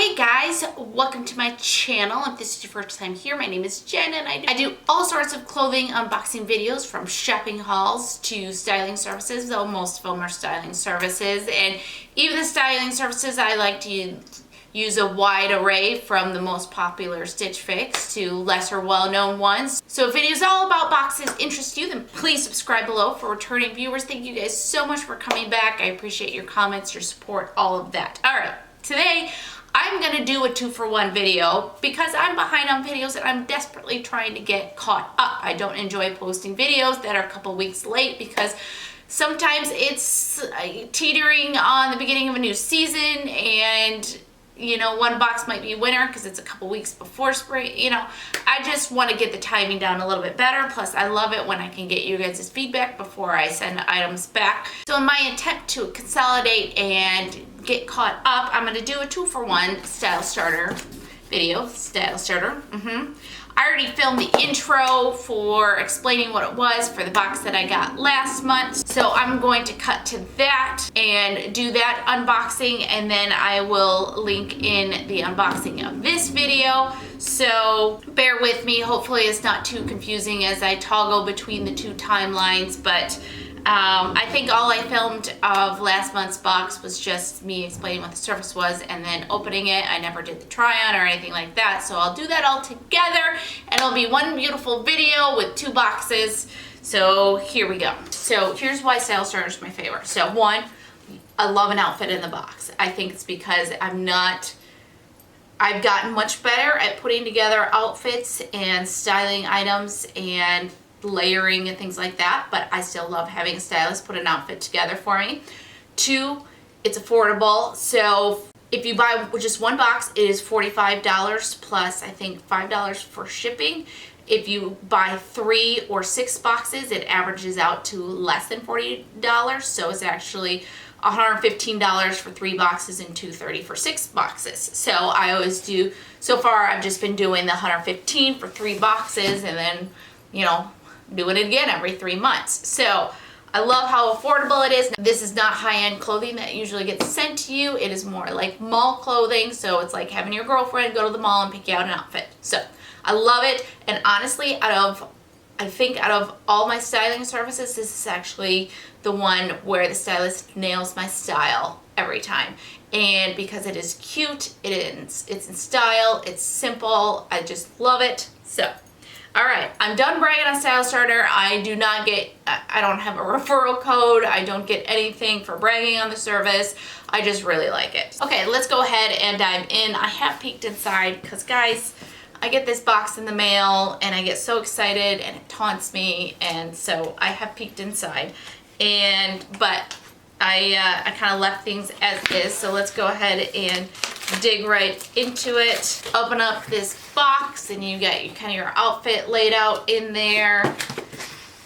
Hey guys, welcome to my channel. If this is your first time here, my name is Jen and I do all sorts of clothing unboxing videos, from shopping hauls to styling services, though most of them are styling services. And even the styling services, I like to use a wide array, from the most popular Stitch Fix to lesser well-known ones. So if videos all about boxes interest you, then please subscribe below. For returning viewers, thank you guys so much for coming back. I appreciate your comments, your support, all of that. All right, today I'm gonna do a 2-for-1 video because I'm behind on videos and I'm desperately trying to get caught up. I don't enjoy posting videos that are a couple weeks late because sometimes it's teetering on the beginning of a new season, and you know, one box might be winter because it's a couple weeks before spring. You know, I just want to get the timing down a little bit better. Plus, I love it when I can get you guys' feedback before I send items back. So in my attempt to consolidate and get caught up, I'm going to do a 2-for-1 Stylestarter video. Stylestarter. I already filmed the intro for explaining what it was for the box that I got last month. So I'm going to cut to that and do that unboxing, and then I will link in the unboxing of this video. So bear with me. Hopefully it's not too confusing as I toggle between the two timelines, but I think all I filmed of last month's box was just me explaining what the surface was and then opening it. I never did the try-on or anything like that, so I'll do that all together and it'll be one beautiful video with 2 boxes. So here we go. So here's why Stylestarter is my favorite. So one, I love an outfit in the box. I think it's because I've gotten much better at putting together outfits and styling items and layering and things like that, but I still love having a stylist put an outfit together for me. 2, it's affordable. So if you buy just one box, it is $45 plus I think $5 for shipping. If you buy 3 or 6 boxes, it averages out to less than $40. So it's actually $115 for 3 boxes and $230 for 6 boxes. So I always do, so far I've just been doing the $115 for 3 boxes and then, you know, doing it again every 3 months. So I love how affordable it is. This is not high-end clothing that usually gets sent to you. It is more like mall clothing. So it's like having your girlfriend go to the mall and pick you out an outfit. So I love it. And honestly, I think out of all my styling services, this is actually the one where the stylist nails my style every time. And because it is cute, it's in style, it's simple, I just love it. So all right, I'm done bragging on Stylestarter. I don't have a referral code. I don't get anything for bragging on the service. I just really like it. Okay, let's go ahead and dive in. I have peeked inside because, guys, I get this box in the mail and I get so excited and it taunts me, and so I have peeked inside. But I kind of left things as is, so let's go ahead and dig right into it. Open up this box and you get kind of your outfit laid out in there.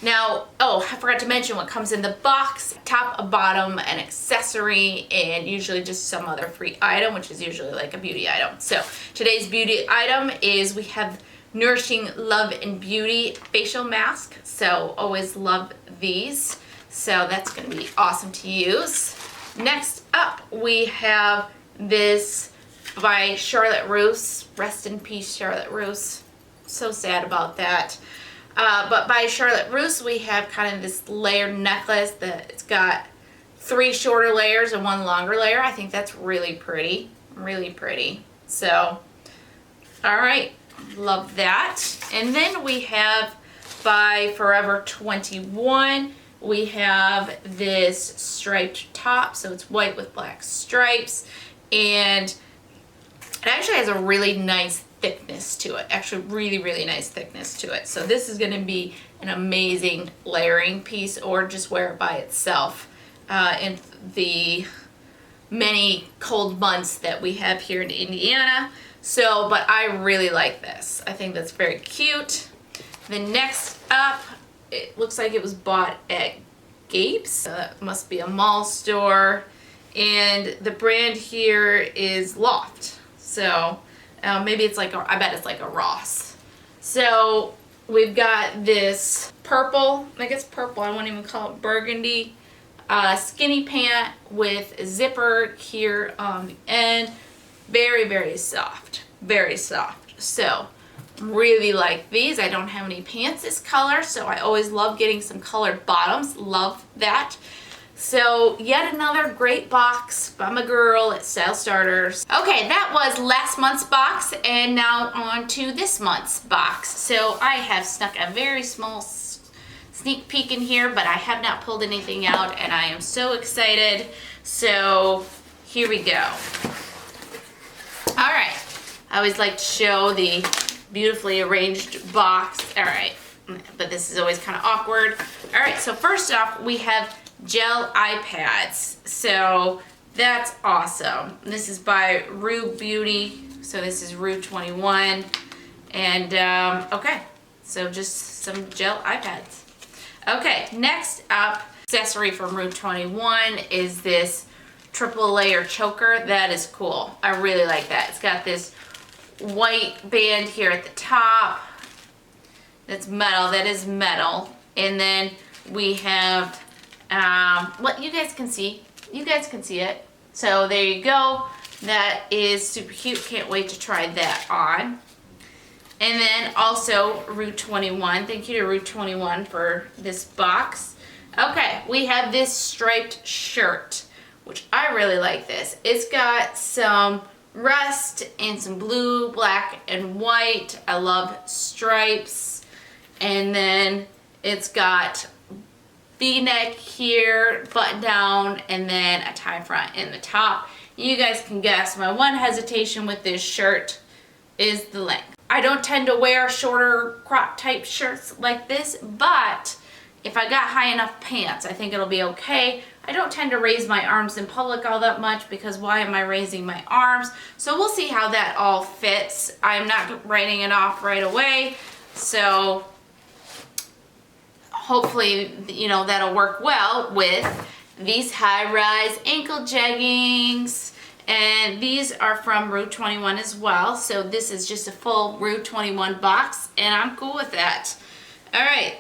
Now, oh, I forgot to mention what comes in the box. Top, a bottom, an accessory, and usually just some other free item, which is usually like a beauty item. So today's beauty item is, we have Nourishing Love and Beauty facial mask. So always love these. So that's going to be awesome to use. Next up, we have this by Charlotte Russe. Rest in peace, Charlotte Russe. So sad about that. But by Charlotte Russe, we have kind of this layered necklace that it's got 3 shorter layers and 1 longer layer. I think that's really pretty. Really pretty. So, all right. Love that. And then we have by Forever 21, we have this striped top. So it's white with black stripes. And it actually has a really nice thickness to it. Actually, really, really nice thickness to it. So this is going to be an amazing layering piece, or just wear it by itself in the many cold months that we have here in Indiana. So, but I really like this. I think that's very cute. Then next up, it looks like it was bought at Gabe's. So that must be a mall store. And the brand here is Loft. So maybe it's like, I bet it's like a Ross. So we've got this purple, I guess purple, I won't even call it burgundy, skinny pant with a zipper here on the end. Very, very soft. Very soft. So, really like these. I don't have any pants this color, so I always love getting some colored bottoms. Love that. So, yet another great box by my girl at Stylestarter. Okay, that was last month's box, and now on to this month's box. So, I have snuck a very small sneak peek in here, but I have not pulled anything out, and I am so excited. So, here we go. Alright, I always like to show the beautifully arranged box. Alright, but this is always kind of awkward. Alright, so first off, we have gel eye pads. So that's awesome. This is by Rue Beauty. So this is Rue 21. And okay, so just some gel eye pads. Okay, next up, accessory from Rue 21 is this triple layer choker. That is cool. I really like that. It's got this white band here at the top. That's metal. That is metal. And then we have what you guys can see. You guys can see it. So there you go. That is super cute. Can't wait to try that on. And then also Route 21. Thank you to Route 21 for this box. Okay, we have this striped shirt, which I really like this. It's got some rust and some blue, black, and white. I love stripes. And then it's got V-neck here, button down, and then a tie front in the top. You guys can guess. My one hesitation with this shirt is the length. I don't tend to wear shorter crop type shirts like this, but if I got high enough pants, I think it'll be okay. I don't tend to raise my arms in public all that much because why am I raising my arms? So we'll see how that all fits. I'm not writing it off right away, so hopefully, you know, that'll work well with these high-rise ankle jeggings. And these are from Rue 21 as well. So this is just a full Rue 21 box, and I'm cool with that. All right,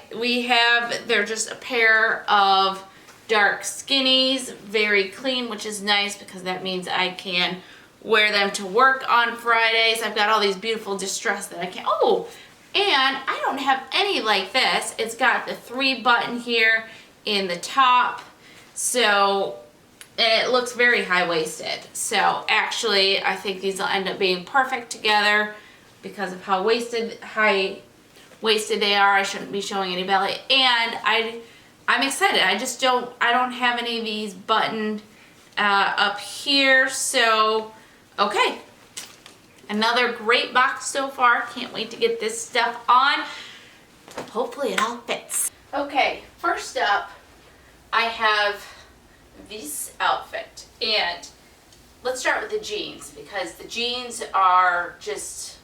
they're just a pair of dark skinnies, very clean, which is nice because that means I can wear them to work on Fridays. I've got all these beautiful distress that I can, and I don't have any like this. It's got the 3 button here in the top, so, and it looks very high-waisted. So actually, I think these will end up being perfect together because of how high-waisted they are. I shouldn't be showing any belly, and I'm excited. I don't have any of these buttoned up here, so okay. Another great box so far. Can't wait to get this stuff on. Hopefully it all fits. Okay, first up, I have this outfit. And let's start with the jeans because the jeans are just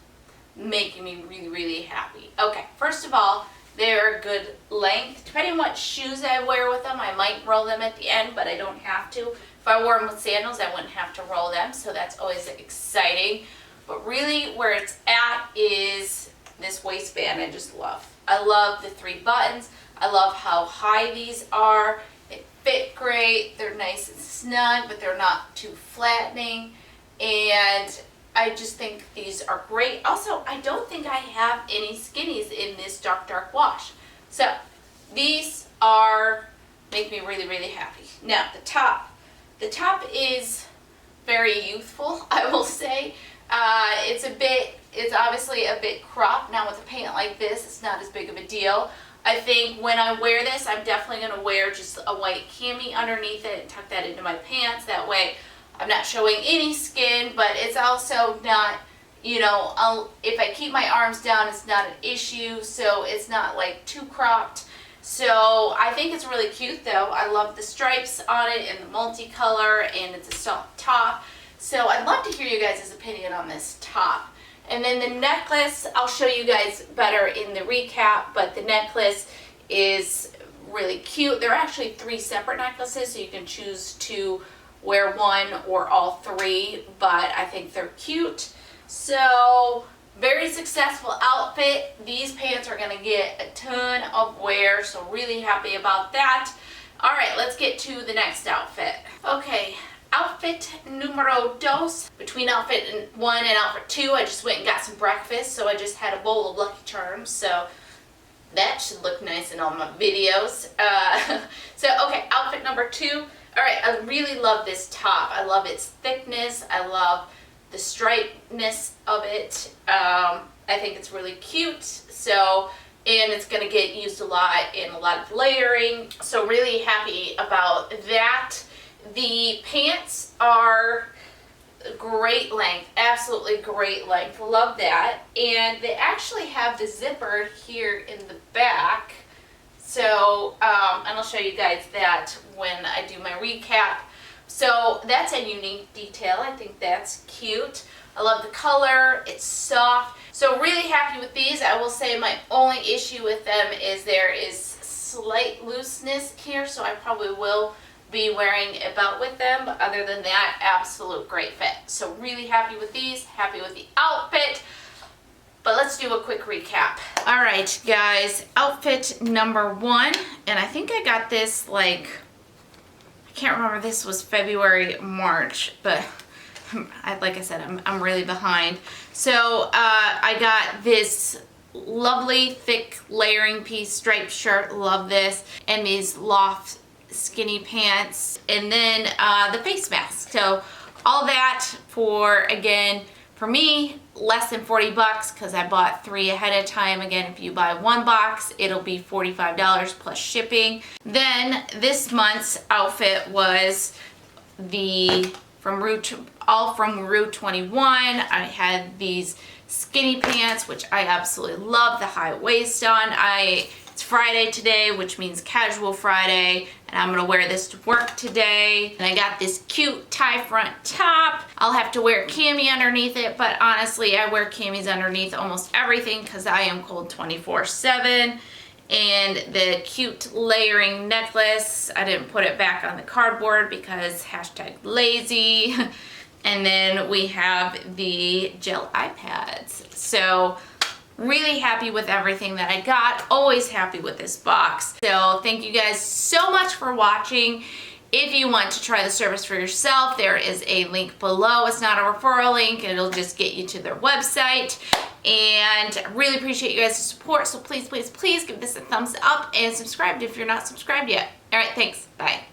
making me really, really happy. Okay, first of all, they're a good length. Depending on what shoes I wear with them, I might roll them at the end, but I don't have to. If I wore them with sandals, I wouldn't have to roll them, so that's always exciting. But really where it's at is this waistband I just love. I love the 3 buttons. I love how high these are. They fit great. They're nice and snug, but they're not too flattening. And I just think these are great. Also, I don't think I have any skinnies in this dark wash. So these make me really, really happy. Now the top is very youthful, I will say. It's obviously a bit cropped. Now with a pant like this, it's not as big of a deal. I think when I wear this, I'm definitely going to wear just a white cami underneath it and tuck that into my pants. That way I'm not showing any skin, but it's also not, you know, if I keep my arms down, it's not an issue, so it's not like too cropped. So I think it's really cute though. I love the stripes on it and the multicolor, and it's a soft top. So I'd love to hear you guys' opinion on this top. And then the necklace, I'll show you guys better in the recap, but the necklace is really cute. There are actually 3 separate necklaces, so you can choose to wear one or all 3, but I think they're cute. So very successful outfit. These pants are going to get a ton of wear, so really happy about that. All right, let's get to the next outfit. Okay, outfit numero dos. Between outfit 1 and outfit 2, I just went and got some breakfast, so I just had a bowl of Lucky Charms, so that should look nice in all my videos. Okay, outfit number 2. All right, I really love this top. I love its thickness. I love the stripeness of it. I think it's really cute. And it's going to get used a lot in a lot of layering. So really happy about that. The pants are great length, absolutely great length. Love that. And they actually have the zipper here in the back. So, and I'll show you guys that when I do my recap. So that's a unique detail. I think that's cute. I love the color. It's soft. So really happy with these. I will say my only issue with them is there is slight looseness here, so I probably will be wearing a belt with them. But other than that, absolute great fit. So really happy with these. Happy with the outfit. But let's do a quick recap. All right, guys, outfit number 1, and I think I got this I can't remember, this was February, March, but like I said, I'm really behind. So I got this lovely thick layering piece, striped shirt, love this, and these loft skinny pants, and then the face mask. So all that for, again, for me, less than 40 bucks because I bought 3 ahead of time. Again, if you buy 1 box, it'll be $45 plus shipping. Then this month's outfit was from Rue 21. I had these skinny pants, which I absolutely love, the high waist on. It's Friday today, which means casual Friday, and I'm gonna wear this to work today. And I got this cute tie front top. I'll have to wear a cami underneath it, but honestly, I wear camis underneath almost everything because I am cold 24/7. And the cute layering necklace, I didn't put it back on the cardboard because #lazy. And then we have the gel eye pads. So really happy with everything that I got. Always happy with this box. So thank you guys so much for watching. If you want to try the service for yourself, there is a link below. It's not a referral link. It'll just get you to their website. And I really appreciate you guys' support. So please, please, please give this a thumbs up and subscribe if you're not subscribed yet. All right, thanks. Bye.